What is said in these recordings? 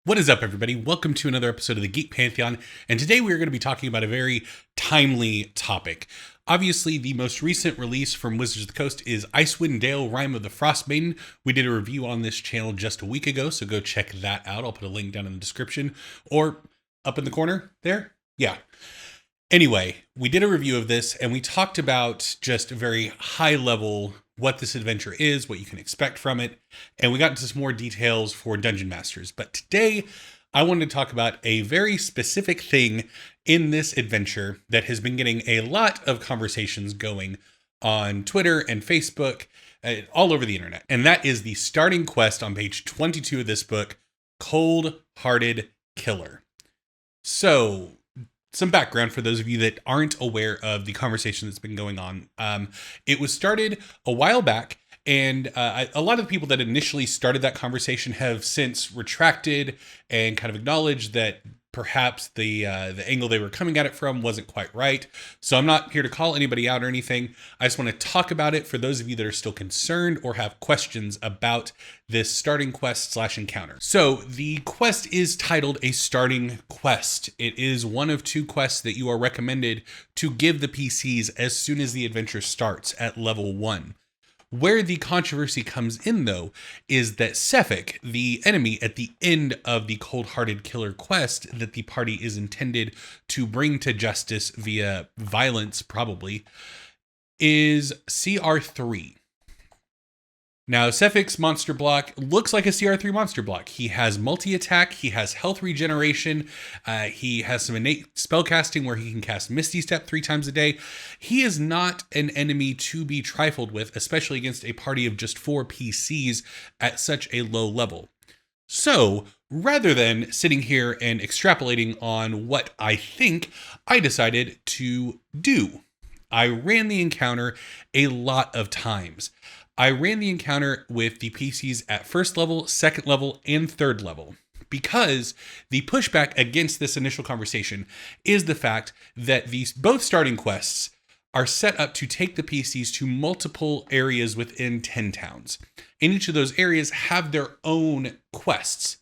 What is up, everybody? Welcome to another episode of the Geek Pantheon, and today we are going to be talking about a very timely topic. Obviously, the most recent release from Wizards of the Coast is Icewind Dale Rime of the Frostmaiden. We did a review on this channel just a week ago, so go check that out. I'll put a link down in the description, or up in the corner there. Yeah. Anyway, we did a review of this, and we talked about just a very high level what this adventure is, what you can expect from it, and we got into some more details for Dungeon Masters. But today, I wanted to talk about a very specific thing in this adventure that has been getting a lot of conversations going on Twitter and Facebook, all over the internet. And that is the starting quest on page 22 of this book, Cold-Hearted Killer. So, some background for those of you that aren't aware of the conversation that's been going on. It was started a while back, and a lot of the people that initially started that conversation have since retracted and kind of acknowledged that perhaps the angle they were coming at it from wasn't quite right. So I'm not here to call anybody out or anything. I just want to talk about it for those of you that are still concerned or have questions about this starting quest / encounter. So the quest is titled a starting quest. It is one of two quests that you are recommended to give the PCs as soon as the adventure starts at level 1. Where the controversy comes in, though, is that Sefek, the enemy at the end of the Cold-Hearted Killer quest that the party is intended to bring to justice via violence, probably, is CR3. Now, Sefek's monster block looks like a CR3 monster block. He has multi-attack, he has health regeneration, he has some innate spellcasting where he can cast Misty Step 3 times a day. He is not an enemy to be trifled with, especially against a party of just 4 PCs at such a low level. So, rather than sitting here and extrapolating on what I think, I decided to do. I ran the encounter a lot of times. I ran the encounter with the PCs at first level, second level, and third level, because the pushback against this initial conversation is the fact that these both starting quests are set up to take the PCs to multiple areas within 10 towns. And each of those areas have their own quests.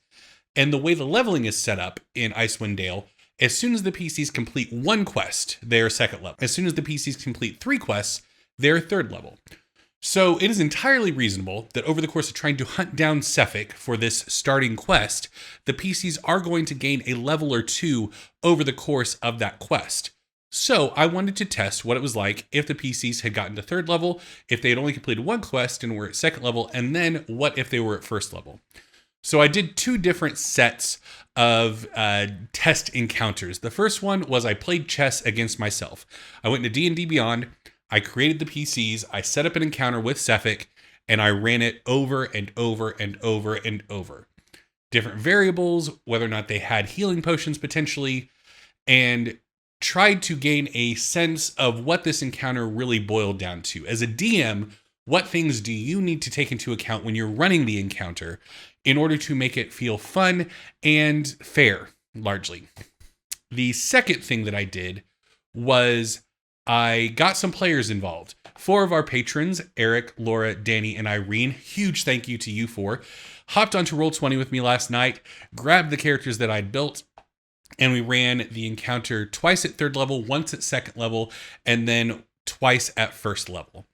And the way the leveling is set up in Icewind Dale, as soon as the PCs complete 1 quest, they're second level. As soon as the PCs complete 3 quests, they're third level. So it is entirely reasonable that over the course of trying to hunt down Suffic for this starting quest, the PCs are going to gain a level or 2 over the course of that quest. So I wanted to test what it was like if the PCs had gotten to third level, if they had only completed 1 quest and were at second level, and then what if they were at first level. So I did 2 different sets of test encounters. The first one was I played chess against myself. I went into D&D Beyond, I created the PCs, I set up an encounter with Sefek, and I ran it over and over and over and over. Different variables, whether or not they had healing potions potentially, and tried to gain a sense of what this encounter really boiled down to. As a DM, what things do you need to take into account when you're running the encounter in order to make it feel fun and fair, largely? The second thing that I did was I got some players involved. 4 of our patrons, Eric, Laura, Danny, and Irene, huge thank you to you 4, hopped onto Roll20 with me last night, grabbed the characters that I'd built, and we ran the encounter twice at third level, once at second level, and then twice at first level.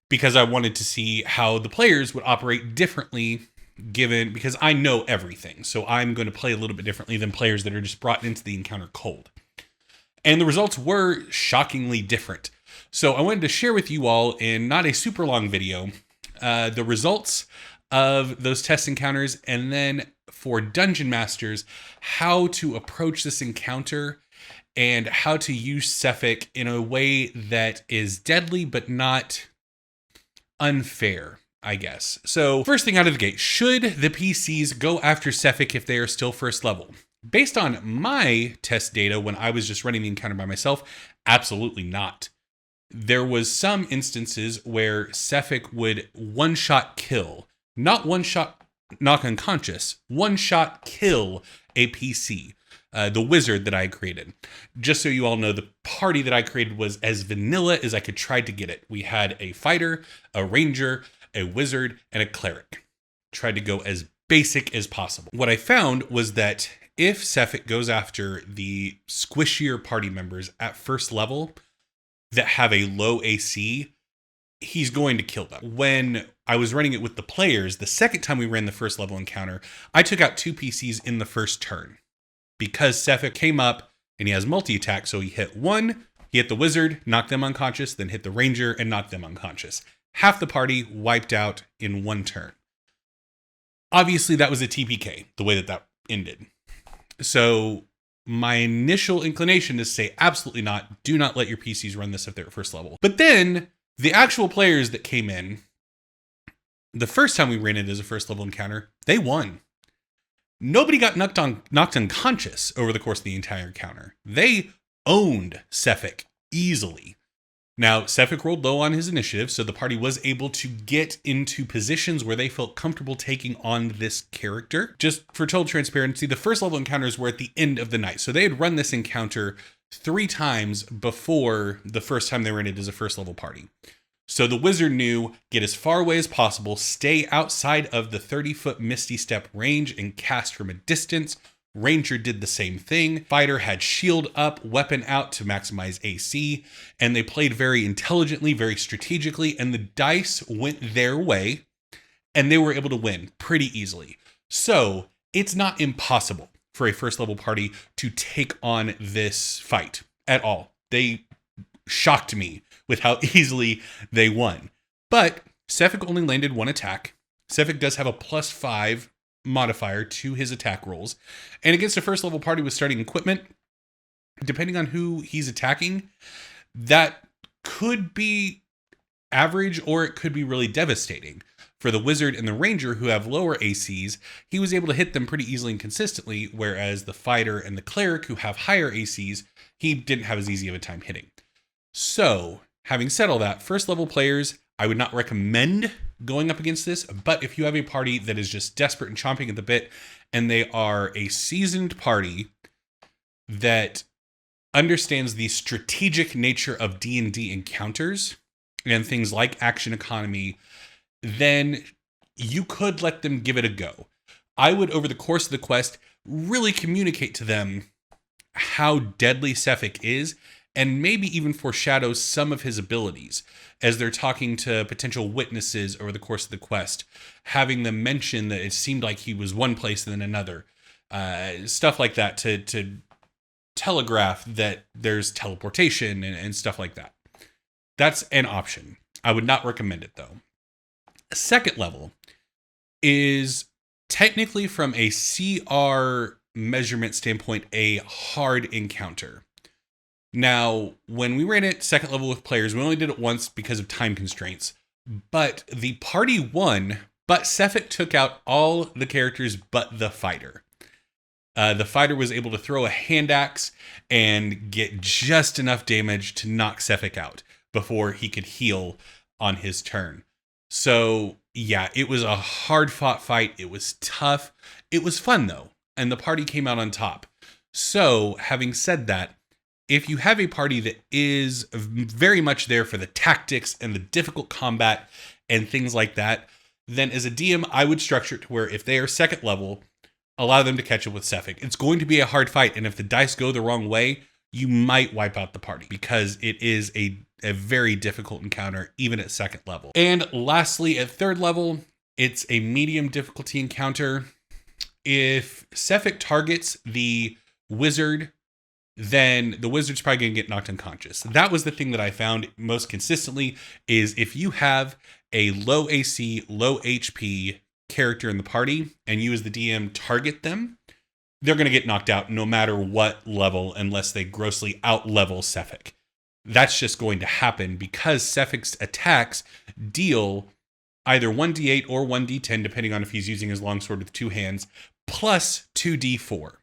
Because I wanted to see how the players would operate differently because I know everything. So I'm going to play a little bit differently than players that are just brought into the encounter cold. And the results were shockingly different. So I wanted to share with you all in not a super long video, the results of those test encounters, and then for Dungeon Masters, how to approach this encounter and how to use Sefek in a way that is deadly but not unfair, I guess. So first thing out of the gate, should the PCs go after Sefek if they are still first level? Based on my test data when I was just running the encounter by myself, absolutely not. There was some instances where Sefek would one-shot kill, not one-shot knock unconscious, one-shot kill a PC, the wizard that I created. Just so you all know, the party that I created was as vanilla as I could try to get it. We had a fighter, a ranger, a wizard, and a cleric. Tried to go as basic as possible. What I found was that if Sefek goes after the squishier party members at first level that have a low AC, he's going to kill them. When I was running it with the players, the second time we ran the first level encounter, I took out 2 PCs in the first turn because Sefek came up and he has multi-attack. So he hit one, he hit the wizard, knocked them unconscious, then hit the ranger and knocked them unconscious. Half the party wiped out in 1 turn. Obviously, that was a TPK, the way that ended. So my initial inclination is to say, absolutely not. Do not let your PCs run this if they're at first level. But then the actual players that came in, the first time we ran it as a first level encounter, they won. Nobody got knocked unconscious over the course of the entire encounter. They owned Sefek easily. Now, Sefek rolled low on his initiative, so the party was able to get into positions where they felt comfortable taking on this character. Just for total transparency, the first level encounters were at the end of the night. So they had run this encounter 3 times before the first time they ran it as a first level party. So the wizard knew, get as far away as possible, stay outside of the 30-foot Misty Step range and cast from a distance. Ranger did the same thing. Fighter had shield up, weapon out to maximize AC, and they played very intelligently, very strategically, and the dice went their way, and they were able to win pretty easily. So it's not impossible for a first level party to take on this fight at all. They shocked me with how easily they won. But Sefek only landed 1 attack. Sefek does have a +5 modifier to his attack rolls. And against a first level party with starting equipment, depending on who he's attacking, that could be average or it could be really devastating. For the wizard and the ranger who have lower ACs, he was able to hit them pretty easily and consistently, whereas the fighter and the cleric who have higher ACs, he didn't have as easy of a time hitting. So, having said all that, first level players, I would not recommend going up against this, but if you have a party that is just desperate and chomping at the bit, and they are a seasoned party that understands the strategic nature of D&D encounters and things like action economy, then you could let them give it a go. I would, over the course of the quest, really communicate to them how deadly Sefek is, and maybe even foreshadow some of his abilities as they're talking to potential witnesses over the course of the quest, having them mention that it seemed like he was one place and then another, stuff like that to telegraph that there's teleportation and stuff like that. That's an option. I would not recommend it though. Second level is technically from a CR measurement standpoint a hard encounter. Now, when we ran it second level with players, we only did it once because of time constraints, but the party won, but Sefek took out all the characters but the fighter. The fighter was able to throw a hand axe and get just enough damage to knock Sefek out before he could heal on his turn. So, yeah, it was a hard-fought fight. It was tough. It was fun, though, and the party came out on top. So, having said that, if you have a party that is very much there for the tactics and the difficult combat and things like that, then as a DM, I would structure it to where if they are second level, allow them to catch up with Sefek. It's going to be a hard fight, and if the dice go the wrong way, you might wipe out the party because it is a very difficult encounter, even at second level. And lastly, at third level, it's a medium difficulty encounter. If Sefek targets the wizard, then the wizard's probably going to get knocked unconscious. That was the thing that I found most consistently, is if you have a low AC, low HP character in the party, and you as the DM target them, they're going to get knocked out no matter what level, unless they grossly out-level Sefek. That's just going to happen because Sefek's attacks deal either 1d8 or 1d10, depending on if he's using his longsword with 2 hands, plus 2d4.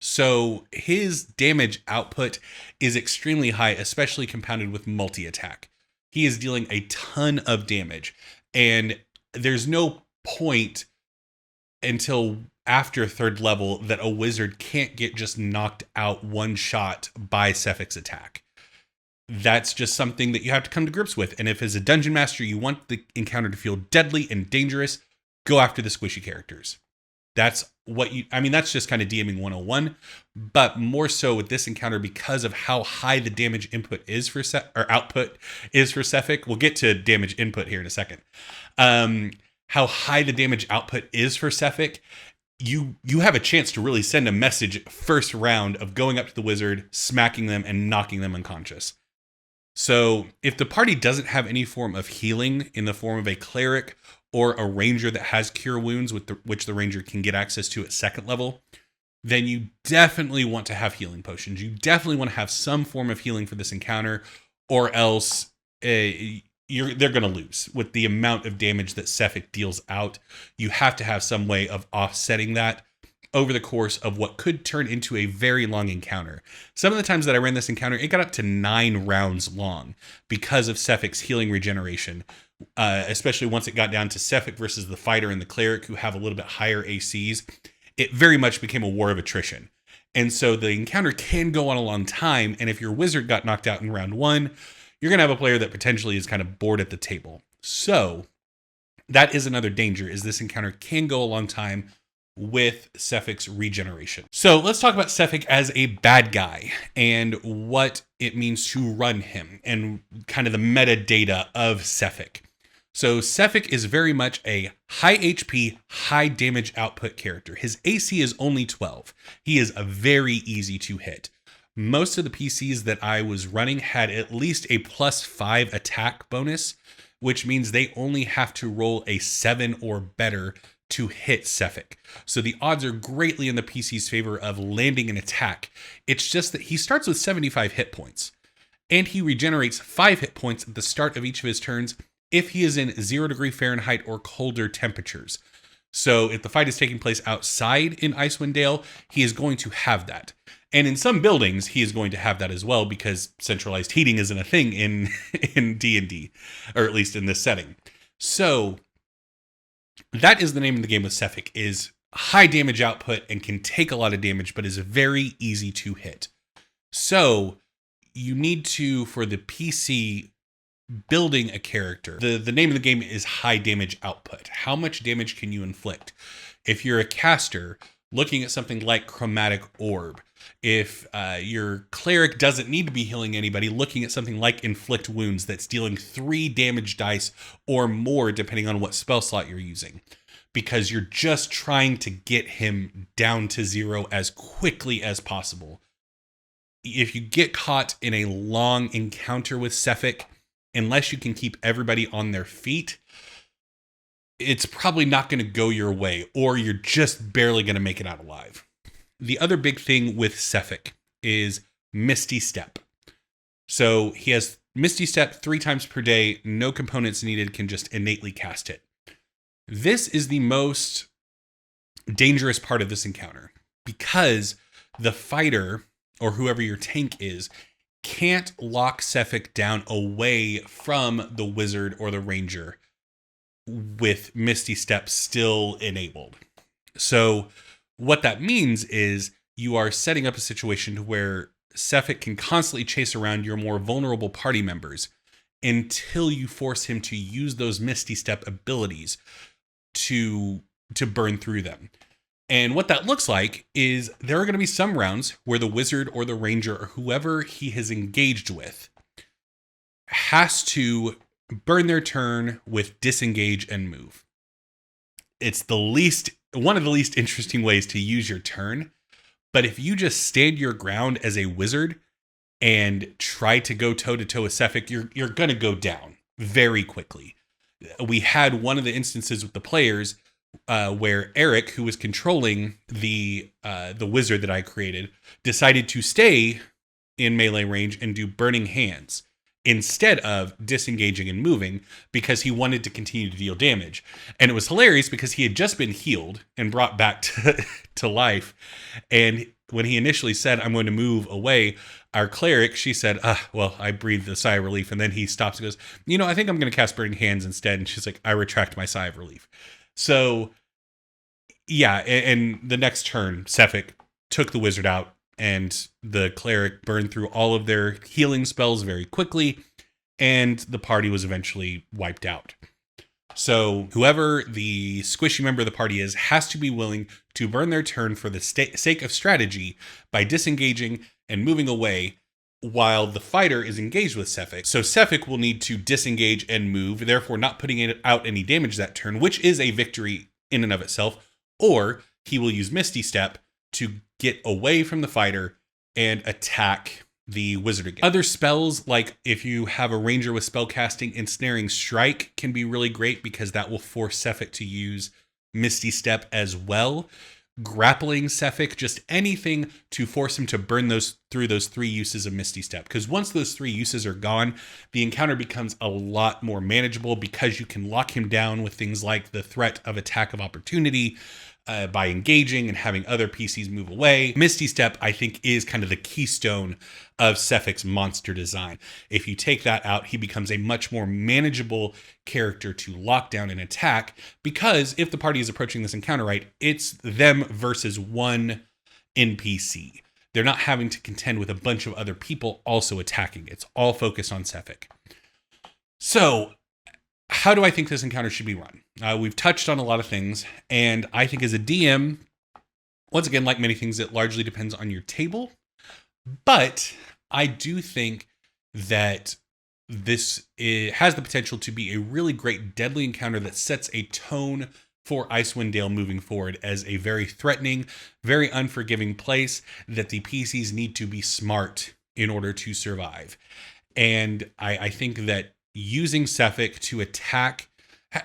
So his damage output is extremely high, especially compounded with multi-attack. He is dealing a ton of damage, and there's no point until after third level that a wizard can't get just knocked out one shot by Sefek's attack. That's just something that you have to come to grips with. And if as a dungeon master you want the encounter to feel deadly and dangerous, go after the squishy characters. That's that's just kind of DMing 101, but more so with this encounter because of how high the damage output is for Sefek. We'll get to damage input here in a second. How high the damage output is for Sefek, you have a chance to really send a message first round of going up to the wizard, smacking them, and knocking them unconscious. So if the party doesn't have any form of healing in the form of a cleric or a ranger that has cure wounds, which the ranger can get access to at second level, then you definitely want to have healing potions. You definitely want to have some form of healing for this encounter, or else they're going to lose with the amount of damage that Sefek deals out. You have to have some way of offsetting that over the course of what could turn into a very long encounter. Some of the times that I ran this encounter, it got up to 9 rounds long because of Sefek's healing regeneration. Especially once it got down to Sefek versus the fighter and the cleric, who have a little bit higher ACs, it very much became a war of attrition. And so the encounter can go on a long time, and if your wizard got knocked out in round 1, you're going to have a player that potentially is kind of bored at the table. So that is another danger, is this encounter can go a long time with Sefek's regeneration. So let's talk about Sefek as a bad guy and what it means to run him and kind of the metadata of Sefek. So Sefek is very much a high HP, high damage output character. His AC is only 12. He is very easy to hit. Most of the PCs that I was running had at least a +5 attack bonus, which means they only have to roll a 7 or better to hit Sefek. So the odds are greatly in the PC's favor of landing an attack. It's just that he starts with 75 hit points, and he regenerates 5 hit points at the start of each of his turns if he is in 0 degree Fahrenheit or colder temperatures. So if the fight is taking place outside in Icewind Dale, he is going to have that. And in some buildings, he is going to have that as well, because centralized heating isn't a thing in D&D, or at least in this setting. So that is the name of the game with Sefek, is high damage output and can take a lot of damage, but is very easy to hit. So you need to, for the PC building a character, the name of the game is high damage output. How much damage can you inflict? If you're a caster, looking at something like Chromatic Orb. If your cleric doesn't need to be healing anybody, looking at something like Inflict Wounds that's dealing 3 damage dice or more depending on what spell slot you're using, because you're just trying to get him down to 0 as quickly as possible. If you get caught in a long encounter with Sefek, unless you can keep everybody on their feet, it's probably not going to go your way, or you're just barely going to make it out alive. The other big thing with Sefek is Misty Step. So he has Misty Step 3 times per day, no components needed, can just innately cast it. This is the most dangerous part of this encounter, because the fighter, or whoever your tank is, can't lock Sefek down away from the wizard or the ranger with Misty Step still enabled. So what that means is you are setting up a situation where Sefek can constantly chase around your more vulnerable party members until you force him to use those Misty Step abilities to burn through them. And what that looks like is there are going to be some rounds where the wizard or the ranger or whoever he has engaged with has to burn their turn with disengage and move. It's one of the least interesting ways to use your turn. But if you just stand your ground as a wizard and try to go toe-to-toe with Sefek, you're going to go down very quickly. We had one of the instances with the players where Eric, who was controlling the wizard that I created, decided to stay in melee range and do Burning Hands instead of disengaging and moving, because he wanted to continue to deal damage. And it was hilarious because he had just been healed and brought back to life. And when he initially said, "I'm going to move away," our cleric, she said, well, I breathed a sigh of relief. And then he stops and goes, I think I'm going to cast Burning Hands instead. And she's like, I retract my sigh of relief. So yeah, and the next turn, Sefek took the wizard out, and the cleric burned through all of their healing spells very quickly, and the party was eventually wiped out. So whoever the squishy member of the party is has to be willing to burn their turn for the sake of strategy by disengaging and moving away while the fighter is engaged with Sefek. So Sefek will need to disengage and move, therefore not putting out any damage that turn, which is a victory in and of itself. Or he will use Misty Step to get away from the fighter and attack the wizard again. Other spells, like if you have a ranger with spellcasting, Ensnaring Strike can be really great because that will force Sefek to use Misty Step as well. Grappling Sefek, just anything to force him to burn through those 3 uses of Misty Step. Because once those 3 uses are gone, the encounter becomes a lot more manageable because you can lock him down with things like the threat of attack of opportunity, by engaging and having other PCs move away. Misty Step, I think, is kind of the keystone of Sefek's monster design. If you take that out, he becomes a much more manageable character to lock down and attack, because if the party is approaching this encounter right, it's them versus one NPC. They're not having to contend with a bunch of other people also attacking. It's all focused on Sefek. So, how do I think this encounter should be run? We've touched on a lot of things, and I think as a DM, once again, like many things, it largely depends on your table. But I do think that this has the potential to be a really great deadly encounter that sets a tone for Icewind Dale moving forward as a very threatening, very unforgiving place that the PCs need to be smart in order to survive. And I think that using Sefek to attack...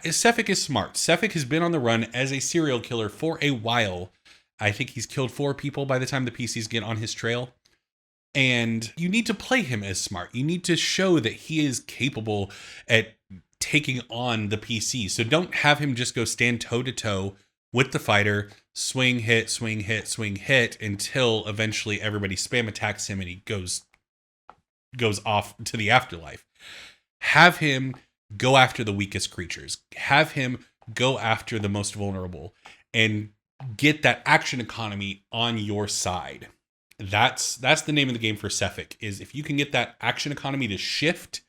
Sefek is smart. Sefek has been on the run as a serial killer for a while. I think he's killed 4 people by the time the PCs get on his trail. And you need to play him as smart. You need to show that he is capable at taking on the PC. So don't have him just go stand toe-to-toe with the fighter, swing, hit, swing, hit, swing, hit, until eventually everybody spam attacks him and he goes off to the afterlife. Have him go after the weakest creatures. Have him go after the most vulnerable and get that action economy on your side. That's the name of the game for Sefek, is if you can get that action economy to shift,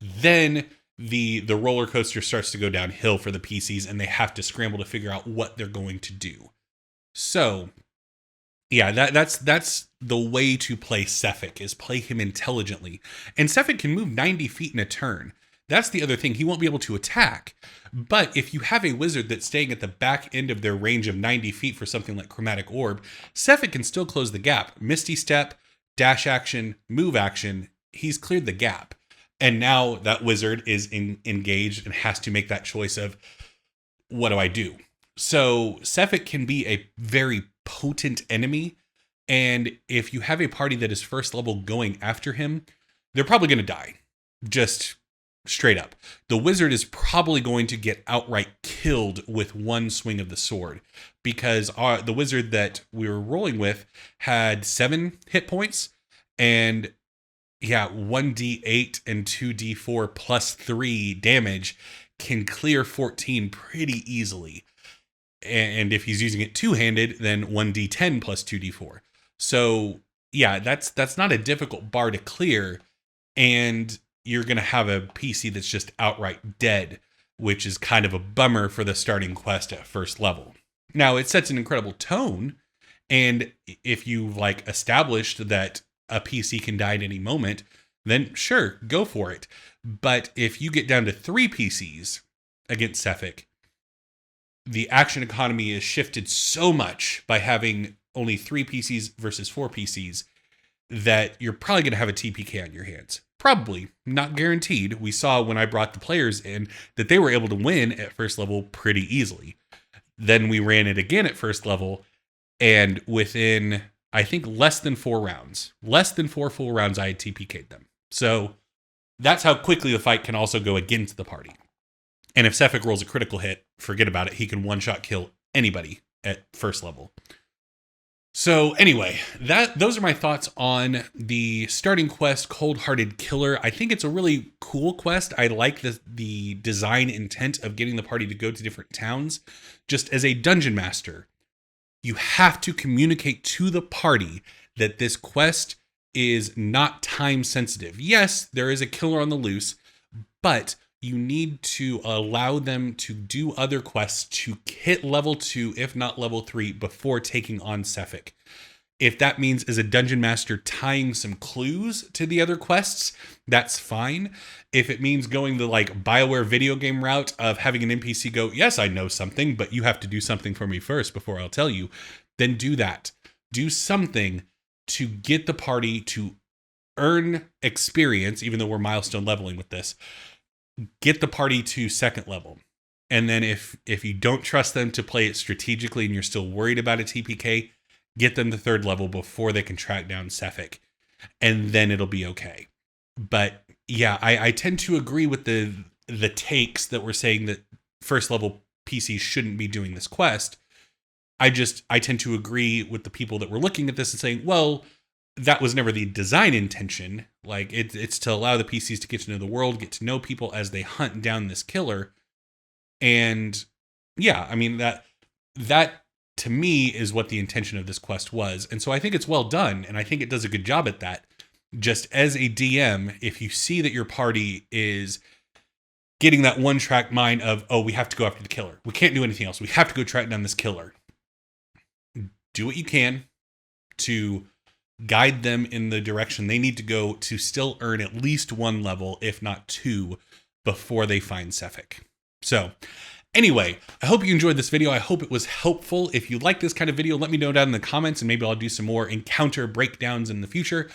then the roller coaster starts to go downhill for the PCs and they have to scramble to figure out what they're going to do. So, yeah, that's the way to play Sefek, is play him intelligently. And Sefek can move 90 feet in a turn. That's the other thing. He won't be able to attack. But if you have a wizard that's staying at the back end of their range of 90 feet for something like Chromatic Orb, Sefek can still close the gap. Misty Step, dash action, move action, he's cleared the gap. And now that wizard is engaged and has to make that choice of, what do I do? So Sefek can be a very potent enemy. And if you have a party that is first level going after him, they're probably going to die. Just straight up. The wizard is probably going to get outright killed with one swing of the sword, because the wizard that we were rolling with had 7 hit points, and 1d8 and 2d4 plus 3 damage can clear 14 pretty easily. And if he's using it two-handed, then 1d10 plus 2d4. So yeah, that's not a difficult bar to clear, and you're going to have a PC that's just outright dead, which is kind of a bummer for the starting quest at first level. Now, it sets an incredible tone, and if you've established that a PC can die at any moment, then sure, go for it. But if you get down to 3 PCs against Sefek, the action economy is shifted so much by having only 3 PCs versus 4 PCs that you're probably going to have a TPK on your hands. Probably, not guaranteed. We saw when I brought the players in that they were able to win at first level pretty easily. Then we ran it again at first level, and within, I think, less than 4 full rounds, I had TPK'd them. So that's how quickly the fight can also go against the party. And if Sefek rolls a critical hit, forget about it. He can one-shot kill anybody at first level. So anyway, those are my thoughts on the starting quest, Cold-Hearted Killer. I think it's a really cool quest. I like the design intent of getting the party to go to different towns. Just as a dungeon master, you have to communicate to the party that this quest is not time sensitive. Yes, there is a killer on the loose, but you need to allow them to do other quests to hit level 2, if not level 3, before taking on Sefik. If that means as a dungeon master tying some clues to the other quests, that's fine. If it means going the like BioWare video game route of having an NPC go, yes, I know something, but you have to do something for me first before I'll tell you, then do that. Do something to get the party to earn experience, even though we're milestone leveling with this. Get the party to 2nd level. And then if you don't trust them to play it strategically and you're still worried about a TPK, get them to 3rd level before they can track down Sefik, and then it'll be okay. But yeah, I tend to agree with the takes that were saying that 1st level PCs shouldn't be doing this quest. I tend to agree with the people that were looking at this and saying, well, that was never the design intention. Like it's to allow the PCs to get to know the world, get to know people as they hunt down this killer. And yeah, I mean, that to me is what the intention of this quest was. And so I think it's well done, and I think it does a good job at that. Just as a DM, if you see that your party is getting that one-track mind of, oh, we have to go after the killer, we can't do anything else, we have to go track down this killer, do what you can to guide them in the direction they need to go to still earn at least 1 level, if not 2, before they find Sefik. So anyway, I hope you enjoyed this video. I hope it was helpful. If you like this kind of video, let me know down in the comments, and maybe I'll do some more encounter breakdowns in the future.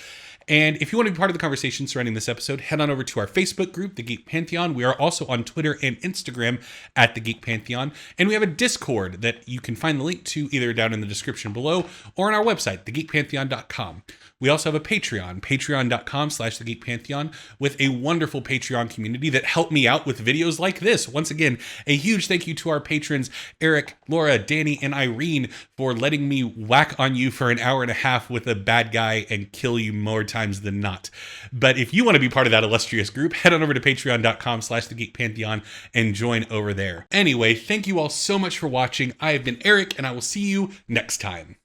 And if you want to be part of the conversation surrounding this episode, head on over to our Facebook group, The Geek Pantheon. We are also on Twitter and Instagram at The Geek Pantheon. And we have a Discord that you can find the link to either down in the description below or on our website, thegeekpantheon.com. We also have a Patreon, patreon.com/thegeekpantheon, with a wonderful Patreon community that helped me out with videos like this. Once again, a huge thank you to our patrons, Eric, Laura, Danny, and Irene, for letting me whack on you for an hour and a half with a bad guy and kill you more times than not. But if you want to be part of that illustrious group, head on over to patreon.com/thegeekpantheon and join over there. Anyway, thank you all so much for watching. I have been Eric, and I will see you next time.